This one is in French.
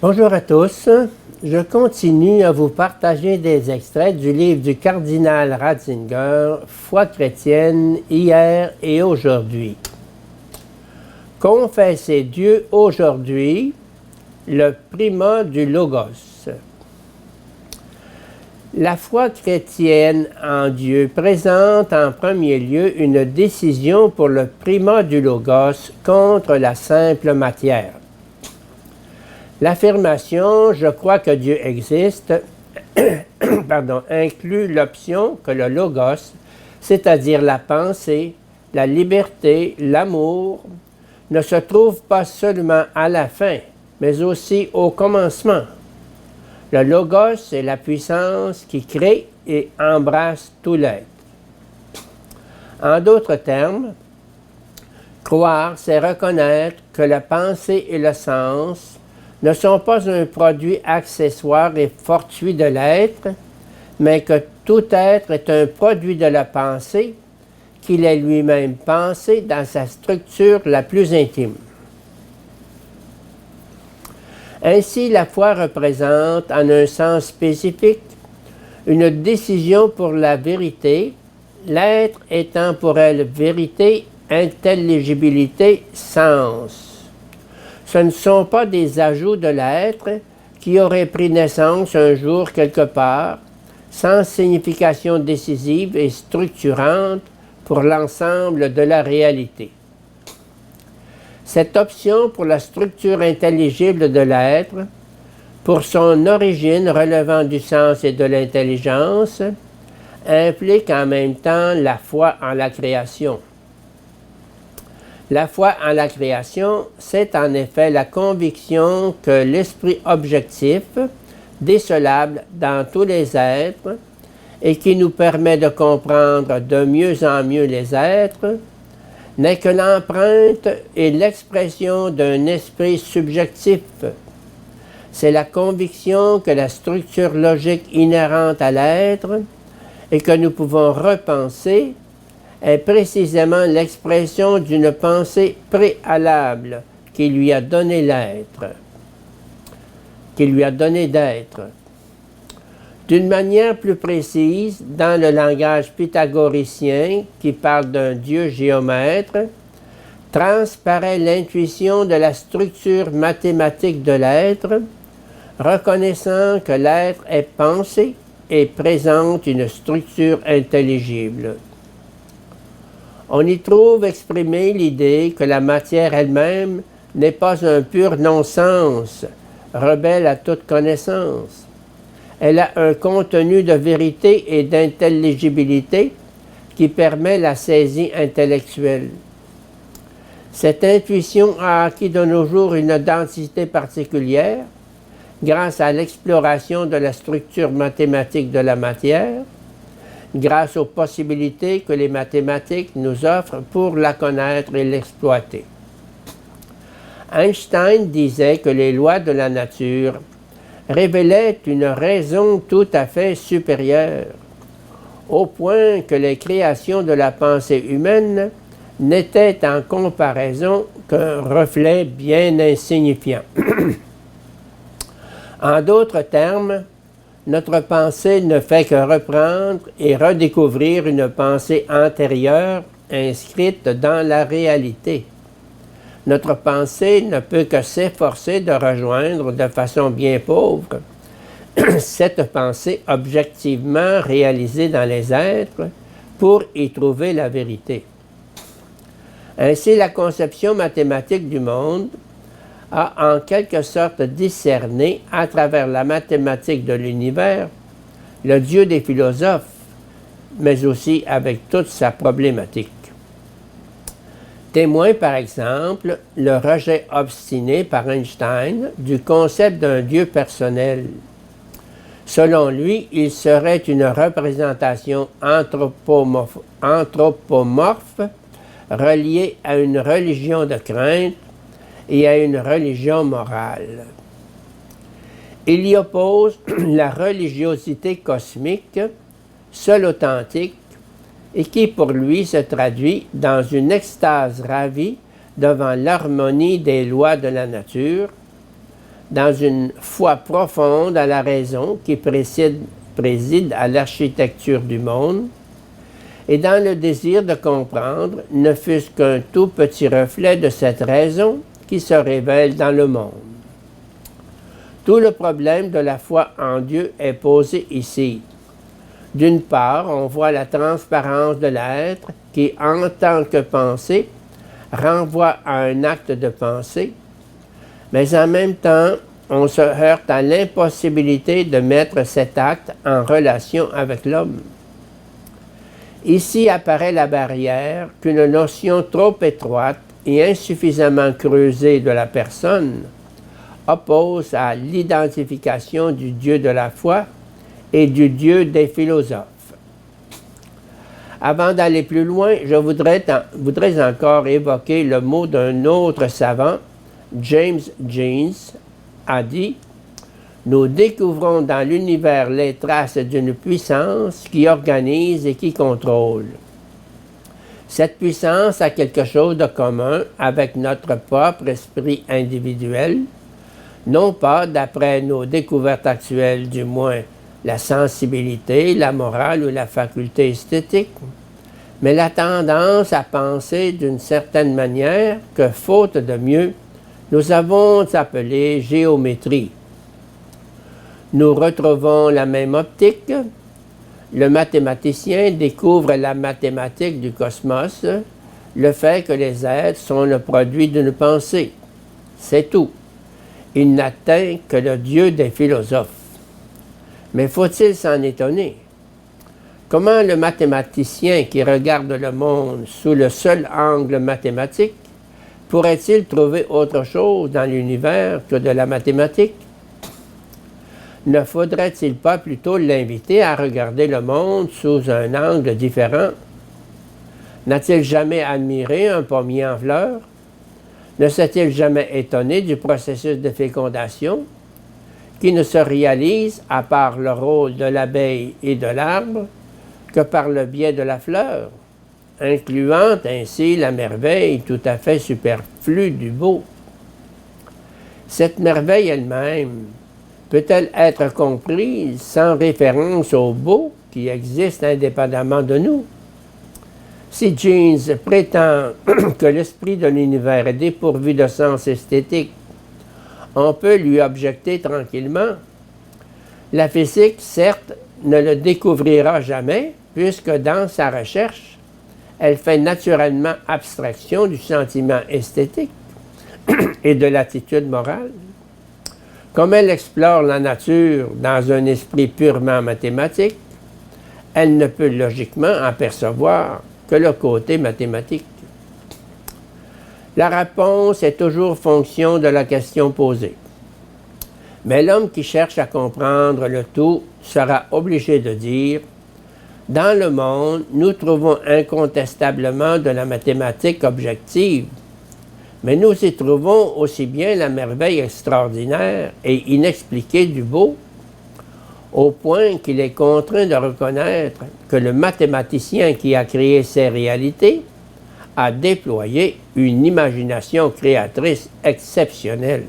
Bonjour à tous. Je continue à vous partager des extraits du livre du cardinal Ratzinger, Foi chrétienne, hier et aujourd'hui. Confesser Dieu aujourd'hui, le primat du Logos. La foi chrétienne en Dieu présente en premier lieu une décision pour le primat du Logos contre la simple matière. L'affirmation « je crois que Dieu existe » inclut l'option que le Logos, c'est-à-dire la pensée, la liberté, l'amour, ne se trouve pas seulement à la fin, mais aussi au commencement. Le Logos est la puissance qui crée et embrasse tout l'être. En d'autres termes, croire, c'est reconnaître que la pensée et le sens ne sont pas un produit accessoire et fortuit de l'être, mais que tout être est un produit de la pensée, qu'il est lui-même pensé dans sa structure la plus intime. Ainsi, la foi représente, en un sens spécifique, une décision pour la vérité, l'être étant pour elle vérité, intelligibilité, sens. Ce ne sont pas des ajouts de l'être qui auraient pris naissance un jour quelque part, sans signification décisive et structurante pour l'ensemble de la réalité. Cette option pour la structure intelligible de l'être, pour son origine relevant du sens et de l'intelligence, implique en même temps la foi en la création. La foi en la création, c'est en effet la conviction que l'esprit objectif, décelable dans tous les êtres, et qui nous permet de comprendre de mieux en mieux les êtres, n'est que l'empreinte et l'expression d'un esprit subjectif. C'est la conviction que la structure logique inhérente à l'être et que nous pouvons repenser est précisément l'expression d'une pensée préalable qui lui a donné l'être, qui lui a donné d'être. D'une manière plus précise, dans le langage pythagoricien qui parle d'un Dieu géomètre, transparaît l'intuition de la structure mathématique de l'être, reconnaissant que l'être est pensé et présente une structure intelligible. On y trouve exprimée l'idée que la matière elle-même n'est pas un pur non-sens, rebelle à toute connaissance. Elle a un contenu de vérité et d'intelligibilité qui permet la saisie intellectuelle. Cette intuition a acquis de nos jours une densité particulière grâce à l'exploration de la structure mathématique de la matière, grâce aux possibilités que les mathématiques nous offrent pour la connaître et l'exploiter. Einstein disait que les lois de la nature révélaient une raison tout à fait supérieure, au point que les créations de la pensée humaine n'étaient en comparaison qu'un reflet bien insignifiant. En d'autres termes, notre pensée ne fait que reprendre et redécouvrir une pensée antérieure inscrite dans la réalité. Notre pensée ne peut que s'efforcer de rejoindre de façon bien pauvre cette pensée objectivement réalisée dans les êtres pour y trouver la vérité. Ainsi, la conception mathématique du monde a en quelque sorte discerné, à travers la mathématique de l'univers, le Dieu des philosophes, mais aussi avec toute sa problématique. Témoin, par exemple, le rejet obstiné par Einstein du concept d'un Dieu personnel. Selon lui, il serait une représentation anthropomorphe reliée à une religion de crainte et à une religion morale. Il y oppose la religiosité cosmique, seule authentique, et qui pour lui se traduit dans une extase ravie devant l'harmonie des lois de la nature, dans une foi profonde à la raison qui préside à l'architecture du monde, et dans le désir de comprendre, ne fût-ce qu'un tout petit reflet de cette raison qui se révèle dans le monde. Tout le problème de la foi en Dieu est posé ici. D'une part, on voit la transparence de l'être qui, en tant que pensée, renvoie à un acte de pensée, mais en même temps, on se heurte à l'impossibilité de mettre cet acte en relation avec l'homme. Ici apparaît la barrière qu'une notion trop étroite et insuffisamment creusée de la personne oppose à l'identification du Dieu de la foi et du Dieu des philosophes. Avant d'aller plus loin, je voudrais encore évoquer le mot d'un autre savant, James Jeans, a dit « Nous découvrons dans l'univers les traces d'une puissance qui organise et qui contrôle. Cette puissance a quelque chose de commun avec notre propre esprit individuel, non pas, d'après nos découvertes actuelles du moins, la sensibilité, la morale ou la faculté esthétique, mais la tendance à penser d'une certaine manière que, faute de mieux, nous avons appelé géométrie. Nous retrouvons la même optique. Le mathématicien découvre la mathématique du cosmos, le fait que les êtres sont le produit d'une pensée. C'est tout. Il n'atteint que le Dieu des philosophes. Mais faut-il s'en étonner? Comment le mathématicien qui regarde le monde sous le seul angle mathématique pourrait-il trouver autre chose dans l'univers que de la mathématique? Ne faudrait-il pas plutôt l'inviter à regarder le monde sous un angle différent? N'a-t-il jamais admiré un pommier en fleurs? Ne s'est-il jamais étonné du processus de fécondation qui ne se réalise, à part le rôle de l'abeille et de l'arbre, que par le biais de la fleur, incluant ainsi la merveille tout à fait superflue du beau? Cette merveille elle-même peut-elle être comprise sans référence au beau qui existe indépendamment de nous? Si Jeans prétend que l'esprit de l'univers est dépourvu de sens esthétique, on peut lui objecter tranquillement. La physique, certes, ne le découvrira jamais, puisque dans sa recherche, elle fait naturellement abstraction du sentiment esthétique et de l'attitude morale. Comme elle explore la nature dans un esprit purement mathématique, elle ne peut logiquement apercevoir que le côté mathématique. La réponse est toujours fonction de la question posée. Mais l'homme qui cherche à comprendre le tout sera obligé de dire « Dans le monde, nous trouvons incontestablement de la mathématique objective, mais nous y trouvons aussi bien la merveille extraordinaire et inexpliquée du beau, au point qu'il est contraint de reconnaître que le mathématicien qui a créé ces réalités a déployé une imagination créatrice exceptionnelle. »